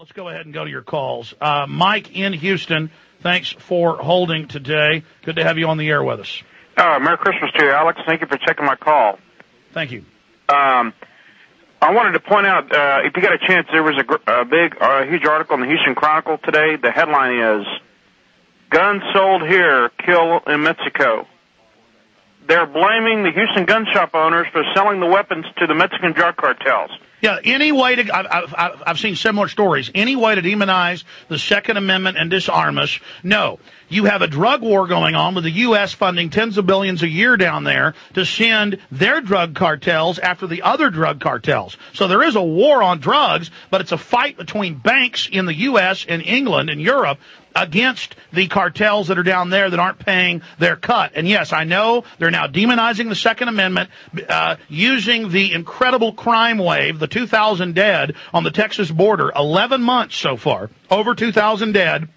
Let's go ahead and go to your calls. Mike in Houston, thanks for holding today. Good to have you on the air with us. Merry Christmas to you, Alex. Thank you for taking my call. Thank you. I wanted to point out, if you got a chance, there was a huge article in the Houston Chronicle today. The headline is, "Guns sold here, kill in Mexico." They're blaming the Houston gun shop owners for selling the weapons to the Mexican drug cartels. Yeah, any way to, I've seen similar stories, any way to demonize the Second Amendment and disarm us. No, you have a drug war going on with the U.S. funding tens of billions a year down there to send their drug cartels after the other drug cartels. So there is a war on drugs, but it's a fight between banks in the U.S. and England and Europe against the cartels that are down there that aren't paying their cut. And yes, I know they're now demonizing the Second Amendment, using the incredible crime wave, the 2,000 dead on the Texas border, 11 months so far, over 2,000 dead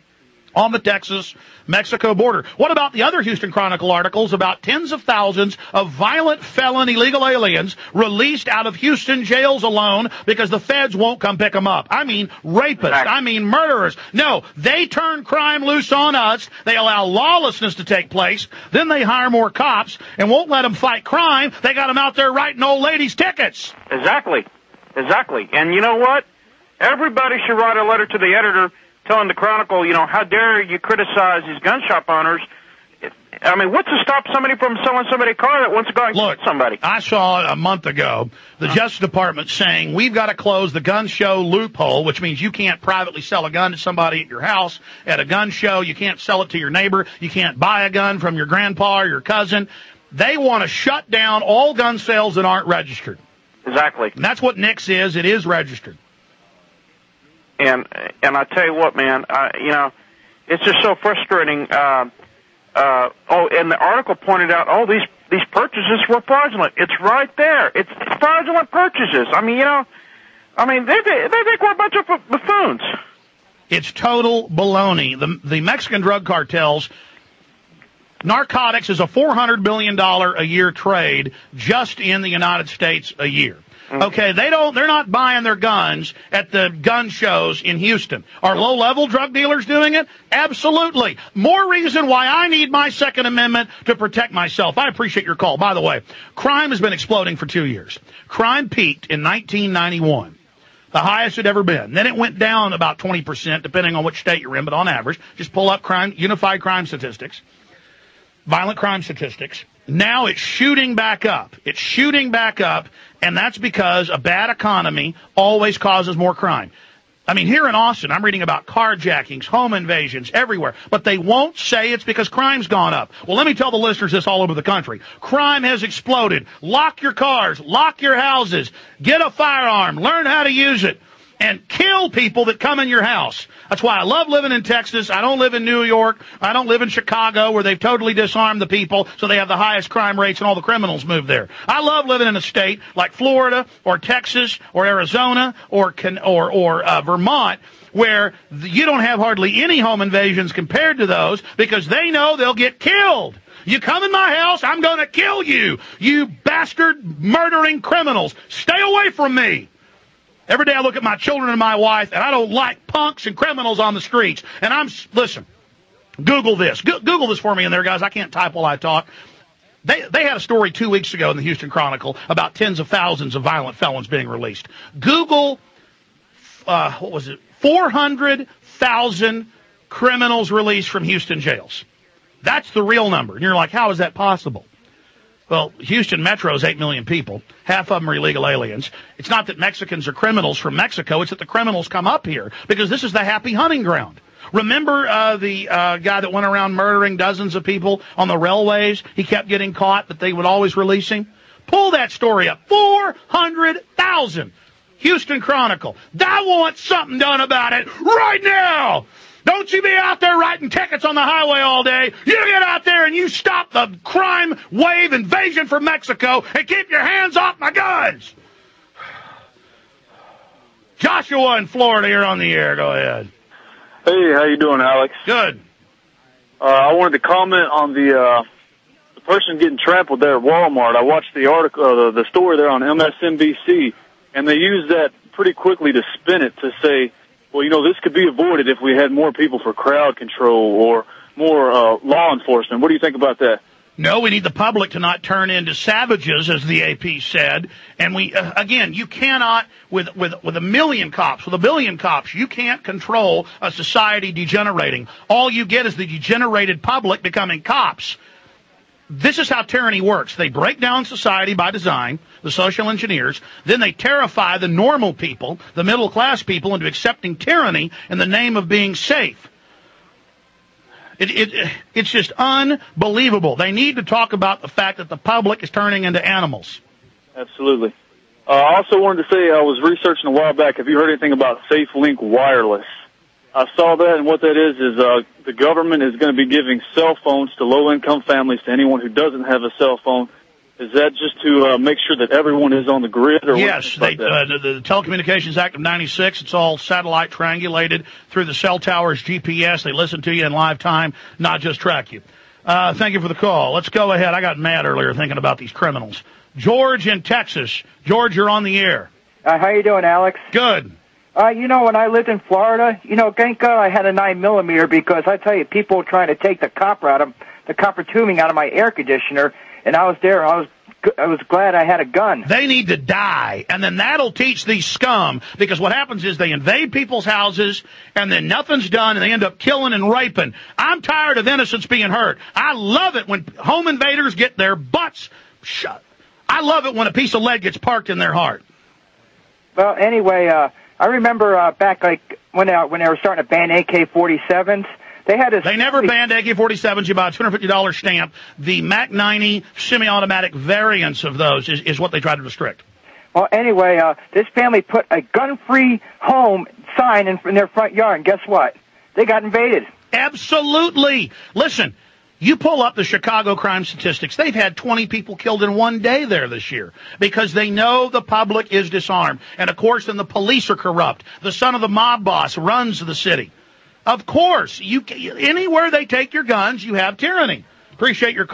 on the Texas-Mexico border. What about the other Houston Chronicle articles about tens of thousands of violent felon illegal aliens released out of Houston jails alone because the feds won't come pick them up? I mean rapists. I mean murderers. No, they turn crime loose on us. They allow lawlessness to take place. Then they hire more cops and won't let them fight crime. They got them out there writing old ladies' tickets. Exactly. And you know what? Everybody should write a letter to the editor telling the Chronicle, how dare you criticize these gun shop owners? I mean, what's to stop somebody from selling somebody a car that wants to go and shoot somebody? I saw a month ago the Justice Department saying we've got to close the gun show loophole, which means you can't privately sell a gun to somebody at your house at a gun show. You can't sell it to your neighbor. You can't buy a gun from your grandpa or your cousin. They want to shut down all gun sales that aren't registered. Exactly. And that's what NICS is. It is registered. And I tell you what, man, it's just so frustrating. And the article pointed out, these purchases were fraudulent. It's right there. It's fraudulent purchases. I mean, they think we're a bunch of buffoons. It's total baloney. The Mexican drug cartels, narcotics is a $400 billion a year trade just in the United States a year. Okay, they're not buying their guns at the gun shows in Houston. Are low-level drug dealers doing it? Absolutely. More reason why I need my Second Amendment to protect myself. I appreciate your call. By the way, crime has been exploding for 2 years. Crime peaked in 1991. The highest it ever been. Then it went down about 20%, depending on which state you're in, but on average, just pull up unified crime statistics, violent crime statistics. Now it's shooting back up. And that's because a bad economy always causes more crime. I mean, here in Austin, I'm reading about carjackings, home invasions everywhere, but they won't say it's because crime's gone up. Well, let me tell the listeners this all over the country. Crime has exploded. Lock your cars, lock your houses, get a firearm, learn how to use it, and kill people that come in your house. That's why I love living in Texas. I don't live in New York. I don't live in Chicago where they've totally disarmed the people so they have the highest crime rates and all the criminals move there. I love living in a state like Florida or Texas or Arizona or Vermont where you don't have hardly any home invasions compared to those because they know they'll get killed. You come in my house, I'm going to kill you, you bastard murdering criminals. Stay away from me. Every day I look at my children and my wife, and I don't like punks and criminals on the streets. And listen, Google this. Google this for me in there, guys. I can't type while I talk. They had a story 2 weeks ago in the Houston Chronicle about tens of thousands of violent felons being released. Google, 400,000 criminals released from Houston jails. That's the real number. And you're like, how is that possible? Well, Houston Metro is 8 million people. Half of them are illegal aliens. It's not that Mexicans are criminals from Mexico. It's that the criminals come up here because this is the happy hunting ground. Remember the guy that went around murdering dozens of people on the railways? He kept getting caught, but they would always release him. Pull that story up. 400,000. Houston Chronicle. I want something done about it right now. Don't you be out there writing tickets on the highway all day. You get out there and you stop the crime wave invasion from Mexico and keep your hands off my guns. Joshua in Florida, you're on the air. Go ahead. Hey, how you doing, Alex? Good. I wanted to comment on the person getting trampled there at Walmart. I watched the article, the story there on MSNBC, and they used that pretty quickly to spin it to say, well, this could be avoided if we had more people for crowd control or more law enforcement. What do you think about that? No, we need the public to not turn into savages, as the AP said. And we, again, you cannot, with a million cops, with a billion cops, you can't control a society degenerating. All you get is the degenerated public becoming cops. This is how tyranny works. They break down society by design, the social engineers. Then they terrify the normal people, the middle class people, into accepting tyranny in the name of being safe. It's just unbelievable. They need to talk about the fact that the public is turning into animals. Absolutely. I also wanted to say I was researching a while back. Have you heard anything about SafeLink Wireless? I saw that, and what that is the government is going to be giving cell phones to low-income families, to anyone who doesn't have a cell phone. Is that just to make sure that everyone is on the grid? Or yes, the Telecommunications Act of 96, it's all satellite triangulated through the cell towers, GPS. They listen to you in live time, not just track you. Thank you for the call. Let's go ahead. I got mad earlier thinking about these criminals. George in Texas. George, you're on the air. How you doing, Alex? Good. When I lived in Florida, thank God I had a 9mm, because I tell you, people were trying to take the copper tubing out of my air conditioner. And I was there. I was glad I had a gun. They need to die, and then that'll teach these scum, because what happens is they invade people's houses, and then nothing's done, and they end up killing and raping. I'm tired of innocents being hurt. I love it when home invaders get their butts shut. I love it when a piece of lead gets parked in their heart. Well, anyway, I remember back when they were starting to ban AK-47s. They never banned AK-47s. You buy a $250 stamp. The Mac 90 semi-automatic variants of those is what they tried to restrict. Well, anyway, this family put a gun-free home sign in their front yard, and guess what? They got invaded. Absolutely. Listen, you pull up the Chicago crime statistics. They've had 20 people killed in one day there this year because they know the public is disarmed. And, of course, then the police are corrupt. The son of the mob boss runs the city. Of course, anywhere they take your guns, you have tyranny. Appreciate your call.